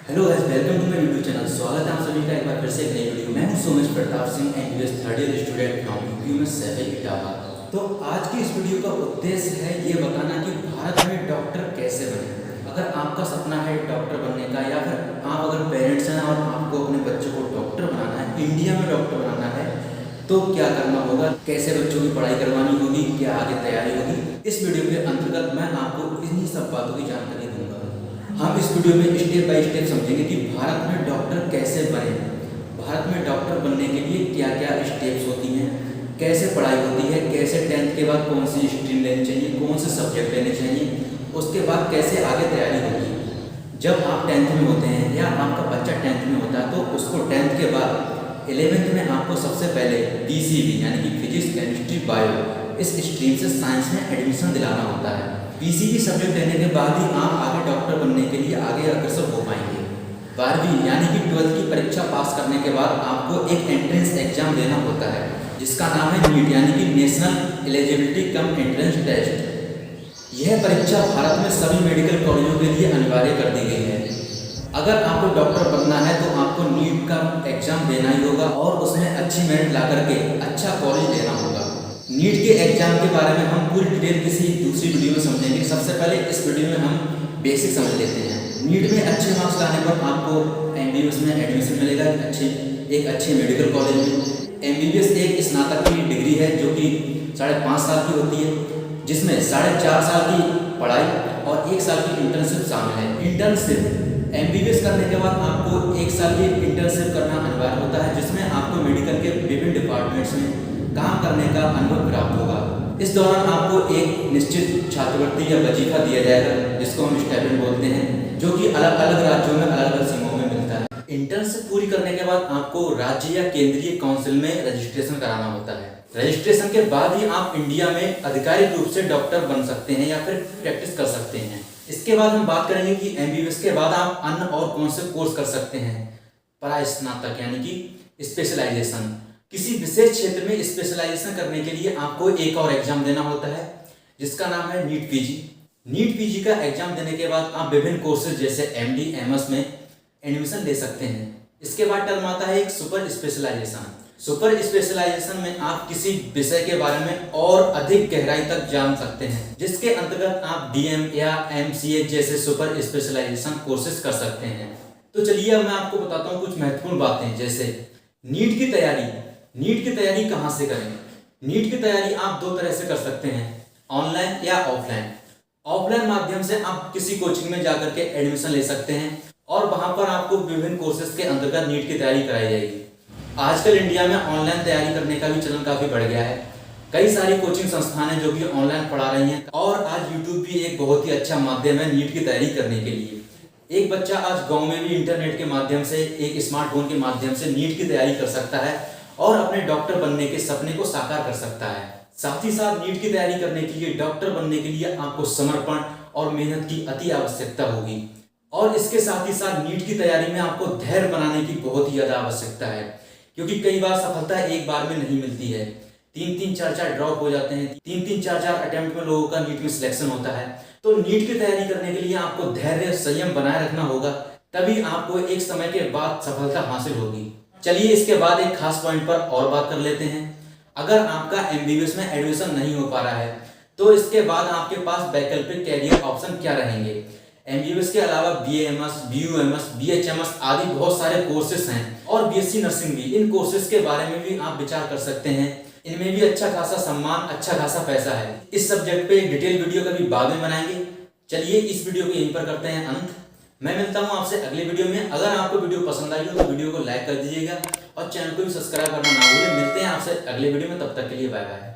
Hello guys, welcome to my YouTube channel. स्वागत है आप सभी का एक बार फिर से एक नई वीडियो में। हूं Somesh Pratap Singh, MBBS third year student from UP में सैफई इटावा। तो आज की इस वीडियो का उद्देश्य है ये बताना कि भारत में डॉक्टर कैसे बने। अगर आपका सपना है डॉक्टर बनने का, या फिर आप अगर पेरेंट्स हैं और आपको अपने बच्चों को डॉक्टर बनाना है, इंडिया में डॉक्टर बनाना है, तो क्या करना होगा, कैसे बच्चों की पढ़ाई करवानी होगी, क्या आगे तैयारी होगी, इस वीडियो के अंतर्गत मैं आपको इन्हीं सब बातों की जानकारी दूंगा। हम इस वीडियो में स्टेप बाय स्टेप समझेंगे कि भारत में डॉक्टर कैसे बने, भारत में डॉक्टर बनने के लिए क्या क्या स्टेप्स होती हैं, कैसे पढ़ाई होती है, कैसे 10th के बाद कौन सी स्ट्रीम लेनी चाहिए, कौन से सब्जेक्ट लेने चाहिए, उसके बाद कैसे आगे तैयारी होगी। जब आप 10th में होते हैं या आपका बच्चा 10th में होता है तो उसको 10th के बाद 11th में आपको सबसे पहले पीसीबी यानी कि फिजिक्स, केमिस्ट्री, बायो इस स्ट्रीम से साइंस में एडमिशन दिलाना होता है। पीसीबी सब्जेक्ट लेने के बाद ही आप आगे डॉक्टर बनने के लिए आगे अग्रसर हो पाएंगे। 12वीं यानी कि 12th की परीक्षा पास करने के बाद आपको एक एंट्रेंस एग्जाम देना होता है जिसका नाम है नीट यानी कि national eligibility cum entrance test. यह परीक्षा भारत में सभी मेडिकल कॉलेजों के लिए अनिवार्य कर दी गई है। अगर आपको डॉक्टर बनना है तो आपको नीट का एग्जाम देना ही होगा और उसमें अच्छी मेरिट ला करके अच्छा कॉलेज लेना होगा। नीट के एग्जाम के बारे में हम पूरी डिटेल किसी दूसरी वीडियो में समझेंगे। सबसे पहले इस वीडियो में हम बेसिक समझ लेते हैं। नीट में अच्छे मार्क्स लाने पर आपको एमबीबीएस में एडमिशन मिलेगा एक अच्छे मेडिकल कॉलेज में। एमबीबीएस एक स्नातक की डिग्री है जो कि 5.5 साल की होती है, जिसमें 4.5 साल की पढ़ाई और 1 साल की इंटर्नशिप शामिल है। इंटर्नशिप एमबीबीएस करने के बाद आपको 1 साल की इंटर्नशिप करना अनिवार्य होता है, जिसमें आपको मेडिकल के विभिन्न डिपार्टमेंट्स में काम करने का अनुभव प्राप्त होगा। इस दौरान आपको एक निश्चित छात्रवृत्ति या वजीफा दिया जाएगा जिसको हम स्टाइपेंड बोलते हैं, जो कि अलग अलग राज्यों में अलग अलग सीमाओं में मिलता है। इंटर्नशिप पूरी करने के बाद आपको राज्य या केंद्रीय काउंसिल में रजिस्ट्रेशन कराना होता है। रजिस्ट्रेशन के बाद ही आप इंडिया में आधिकारिक रूप से डॉक्टर बन सकते हैं या फिर प्रैक्टिस कर सकते हैं। इसके बाद हम बात करेंगे कि एमबीबीएस के बाद आप अन्य और कौन से कोर्स कर सकते हैं। परास्नातक यानी कि स्पेशलाइजेशन, किसी विशेष क्षेत्र में स्पेशलाइजेशन करने के लिए आपको एक और एग्जाम देना होता है जिसका नाम है नीट पीजी। नीट पीजी का एग्जाम देने के बाद आप विभिन्न कोर्सेज जैसे एमडी, एमएस में एडमिशन ले सकते हैं। इसके बाद टर्म आता है एक सुपर स्पेशलाइजेशन। सुपर स्पेशलाइजेशन में आप किसी विषय के बारे में और अधिक गहराई तक जान सकते हैं, जिसके अंतर्गत आप डीएम या एमसीए जैसे सुपर स्पेशलाइजेशन कोर्सेज कर सकते हैं। तो चलिए अब मैं आपको बताता हूँ कुछ महत्वपूर्ण बातें, जैसे नीट की तैयारी। नीट की तैयारी कहाँ से करें? नीट की तैयारी आप 2 तरह से कर सकते हैं, ऑनलाइन या ऑफलाइन। ऑफलाइन माध्यम से आप किसी कोचिंग में जाकर के एडमिशन ले सकते हैं और वहां पर आपको विभिन्न कोर्सेज के अंतर्गत नीट की तैयारी कराई जाएगी। आजकल इंडिया में ऑनलाइन तैयारी करने का भी चलन काफी बढ़ गया है। कई सारी कोचिंग संस्थान है जो कि ऑनलाइन पढ़ा रही हैं और आज यूट्यूब भी एक बहुत ही अच्छा माध्यम है नीट की तैयारी करने के लिए। एक बच्चा आज गाँव में भी इंटरनेट के माध्यम से, एक स्मार्टफोन के माध्यम से नीट की तैयारी कर सकता है और अपने डॉक्टर बनने के सपने को साकार कर सकता है। साथ ही साथ नीट की तैयारी करने के लिए, डॉक्टर बनने के लिए आपको समर्पण और मेहनत की अति आवश्यकता होगी। और इसके साथ ही साथ नीट की तैयारी में आपको धैर्य बनाने की बहुत ही ज्यादा आवश्यकता है, क्योंकि कई बार सफलता एक बार में नहीं मिलती है। 3-3, 4-4 ड्रॉप हो जाते हैं। 3-3, 4-4 अटेम्प्ट में लोगों का नीट में सिलेक्शन होता है। तो नीट की तैयारी करने के लिए आपको धैर्य, संयम बनाए रखना होगा, तभी आपको एक समय के बाद सफलता हासिल होगी। चलिए इसके बाद एक खास पॉइंट पर और बात कर लेते हैं। अगर आपका एमबीबीएस में एडमिशन नहीं हो पा रहा है तो इसके बाद आपके पास वैकल्पिक कैरियर ऑप्शन क्या रहेंगे। एमबीबीएस के अलावा बीएएमएस, बीयूएमएस, बीएचएमएस आदि बहुत सारे कोर्सेज हैं और बीएससी नर्सिंग भी। इन कोर्सेज के बारे में भी आप विचार कर सकते हैं। इनमें भी अच्छा खासा सम्मान, अच्छा खासा पैसा है। इस सब्जेक्ट पे एक डिटेल वीडियो कभी बाद में बनाएंगे। चलिए इस वीडियो को यहीं पर करते हैं अंत। मैं मिलता हूं आपसे अगले वीडियो में। अगर आपको वीडियो पसंद आई हो तो वीडियो को लाइक कर दीजिएगा और चैनल को भी सब्सक्राइब करना ना भूलें। मिलते हैं आपसे अगले वीडियो में, तब तक के लिए बाय बाय।